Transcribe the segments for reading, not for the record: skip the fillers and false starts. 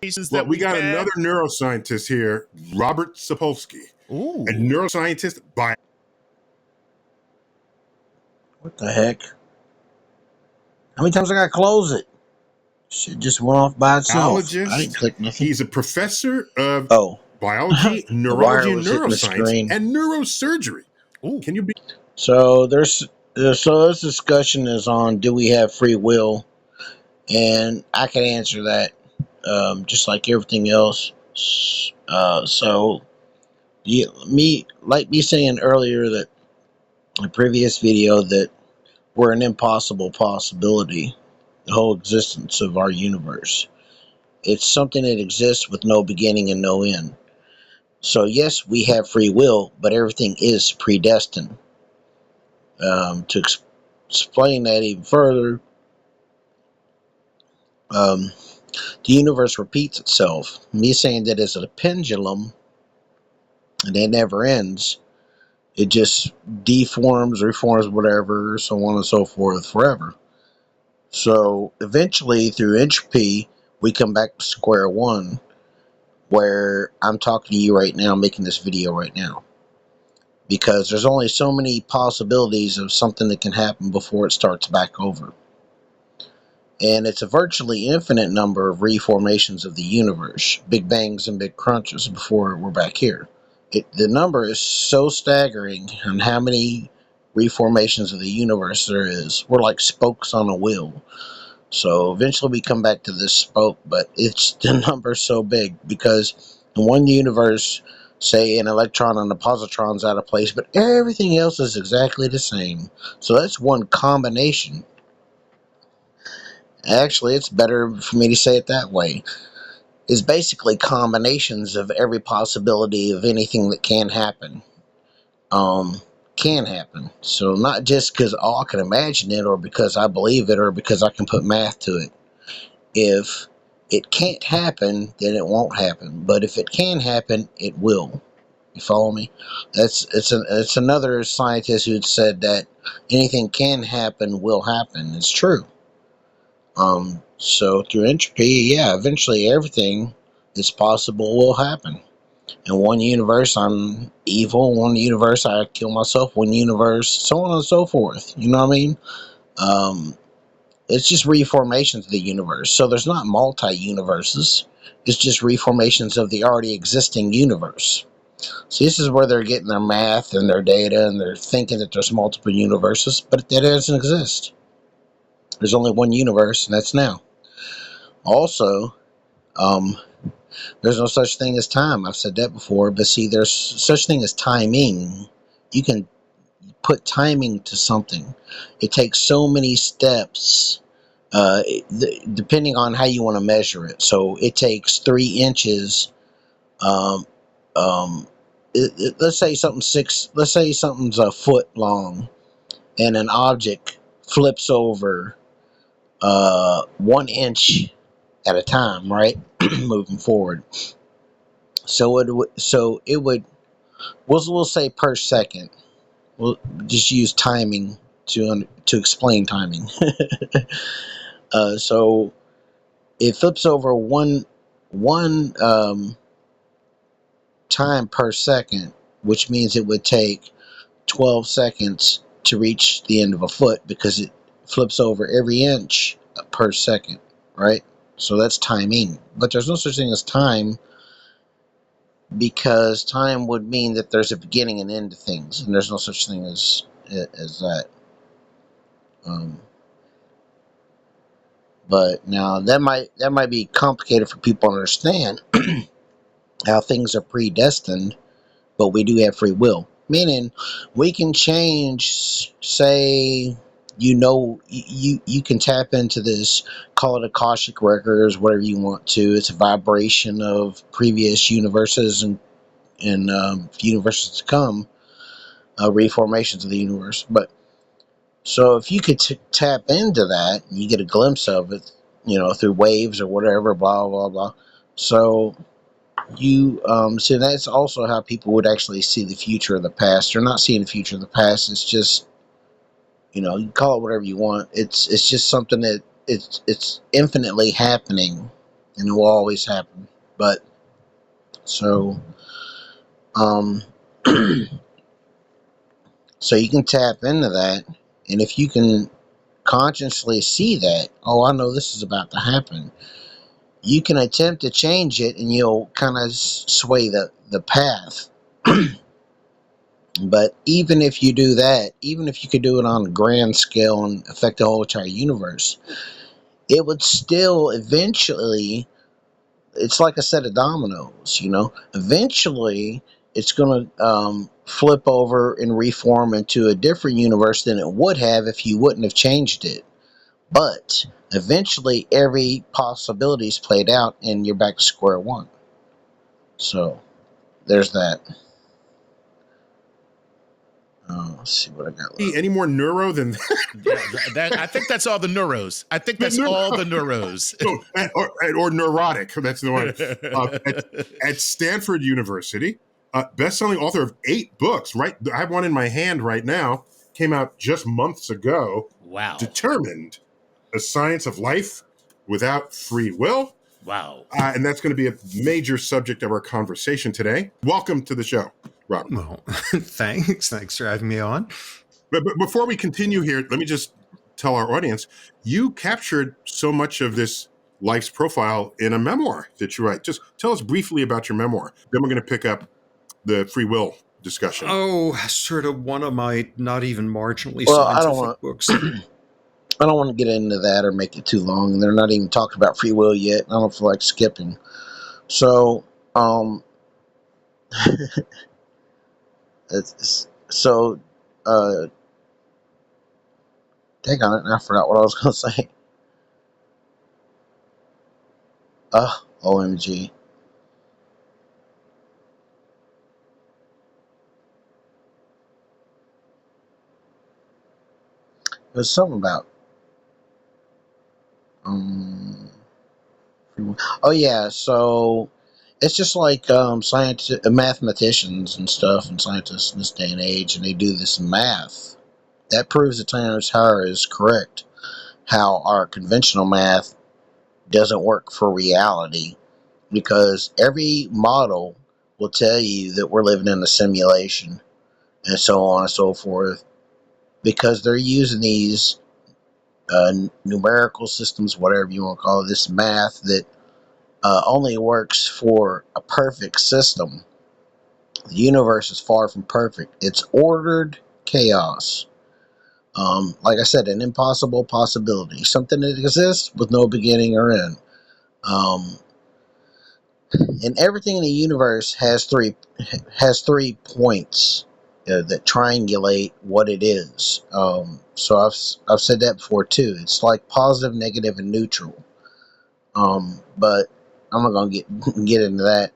Well, that we we've got had. another neuroscientist here, Robert Sapolsky, Ooh. a neuroscientist by. What the heck? How many times I gotta close it? Shit just went off by itself. I didn't Biologist. click nothing. He's a professor of Oh, biology, the wire neurology, and was hitting the neuroscience, screen. and neurosurgery. Ooh. Can you be? So this discussion is on, do we have free will? And I can answer that, just like everything else. So me saying earlier that in the previous video that we're an impossible possibility, the whole existence of our universe. It's something that exists with no beginning and no end. So yes, we have free will, but everything is predestined. To explain that even further, um, the universe repeats itself. Me saying that it's a pendulum and it never ends. It just deforms, reforms, whatever, so on and so forth, forever. So eventually, through entropy, we come back to square one, where I'm talking to you right now, making this video right now. Because there's only so many possibilities of something that can happen before it starts back over. And it's a virtually infinite number of reformations of the universe, big bangs and big crunches before we're back here. The number is so staggering on how many reformations of the universe there is. We're like spokes on a wheel. So eventually we come back to this spoke, but the number's so big because in one universe, say an electron and a positron's out of place, but everything else is exactly the same. So that's one combination. Actually, it's better for me to say it that way. It's basically combinations of every possibility of anything that can happen. Can happen. So not just because I can imagine it, or because I believe it, or because I can put math to it. If it can't happen, then it won't happen. But if it can happen, it will. You follow me? It's another scientist who said that anything can happen will happen. It's true. So through entropy, yeah, eventually everything that's possible will happen. In one universe, I'm evil. One universe, I kill myself. One universe, so on and so forth. You know what I mean? It's just reformations of the universe. So there's not multi-universes. It's just reformations of the already existing universe. See, this is where they're getting their math and their data, and they're thinking that there's multiple universes, but that doesn't exist. There's only one universe, and that's now. Also, there's no such thing as time. I've said that before, but see, there's such thing as timing. You can put timing to something. It takes so many steps, depending on how you want to measure it. So it takes 3 inches. Um, um, let's say let's say something's a foot long, and an object flips over 1 inch at a time, right? Moving forward. So it would we'll say per second. We'll just use timing to explain timing. So it flips over one time per second, which means it would take 12 seconds to reach the end of a foot because it flips over every inch per second, right? So that's timing. But there's no such thing as time, because time would mean that there's a beginning and end to things, and there's no such thing as that. But now that might be complicated for people to understand how things are predestined, but we do have free will, meaning we can change. Say, you can tap into this, call it Akashic records, whatever you want to. It's a vibration of previous universes and universes to come, reformations of the universe. But so if you could tap into that, you get a glimpse of it, through waves or whatever, blah blah blah. So you see, that's also how people would actually see the future of the past. They're not seeing the future of the past. It's just, you can call it whatever you want. It's just something that it's infinitely happening. and it will always happen. But so, um, so you can tap into that, and if you can consciously see that, oh, I know this is about to happen, you can attempt to change it, and you'll kind of sway the path. But even if you do that, even if you could do it on a grand scale and affect the whole entire universe, it would still eventually, it's like a set of dominoes, you know, eventually it's going to flip over and reform into a different universe than it would have if you wouldn't have changed it. But eventually every possibility is played out and you're back to square one. So there's that. Let's see what I got left. Any more neuro than That I think that's all the neuros. I think that's all the neuros. or neurotic. That's the one. At Stanford University, best-selling author of 8 books. Right, I have one in my hand right now. Came out just months ago. Wow. Determined: A Science of Life Without Free Will. Wow. And that's going to be a major subject of our conversation today. Welcome to the show, Robert. Well, thanks for having me on. But before we continue here, let me just tell our audience, you captured so much of this life's profile in a memoir that you write. Just tell us briefly about your memoir. Then we're going to pick up the free will discussion. Oh, sort of one of my not even marginally Well, scientific books. I don't want to get into that or make it too long. They're not even talking about free will yet. I don't feel like skipping. So, so, dang on it, I forgot what I was going to say. OMG. It was something about, oh yeah, so it's just like mathematicians and stuff and scientists in this day and age, and they do this math that proves that Terence Howard is correct. How our conventional math doesn't work for reality, because every model will tell you that we're living in a simulation and so on and so forth, because they're using these numerical systems, whatever you want to call it, this math that only works for a perfect system. The universe is far from perfect. It's ordered chaos. Like I said, an impossible possibility, something that exists with no beginning or end. And everything in the universe has three points that triangulate what it is. So I've said that before too. It's like positive, negative, and neutral. But I'm not gonna get into that.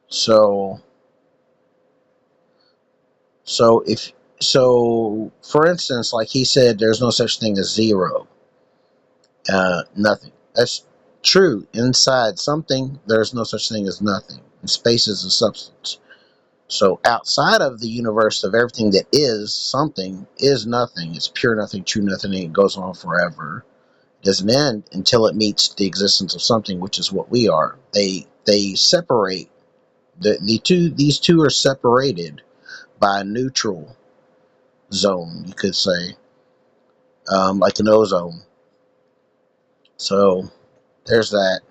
So for instance, like he said, there's no such thing as zero. Nothing. That's true. Inside something, there's no such thing as nothing. And space is a substance. So outside of the universe of everything that is something is nothing. It's pure nothing, true nothing, and it goes on forever. It doesn't end until it meets the existence of something, which is what we are. They separate. These two are separated by a neutral zone, you could say, like an ozone. So there's that.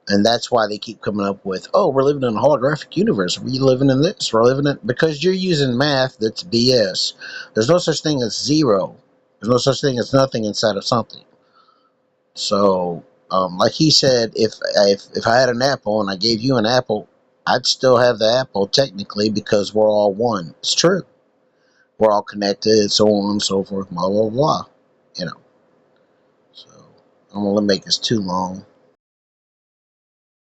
And that's why they keep coming up with, oh, we're living in a holographic universe. We're living in this. We're living in, because you're using math that's BS. There's no such thing as zero. There's no such thing as nothing inside of something. So, like he said, if I had an apple and I gave you an apple, I'd still have the apple technically, because we're all one. It's true. We're all connected, so on and so forth, blah, blah, blah. You know. So, I don't want to make this too long.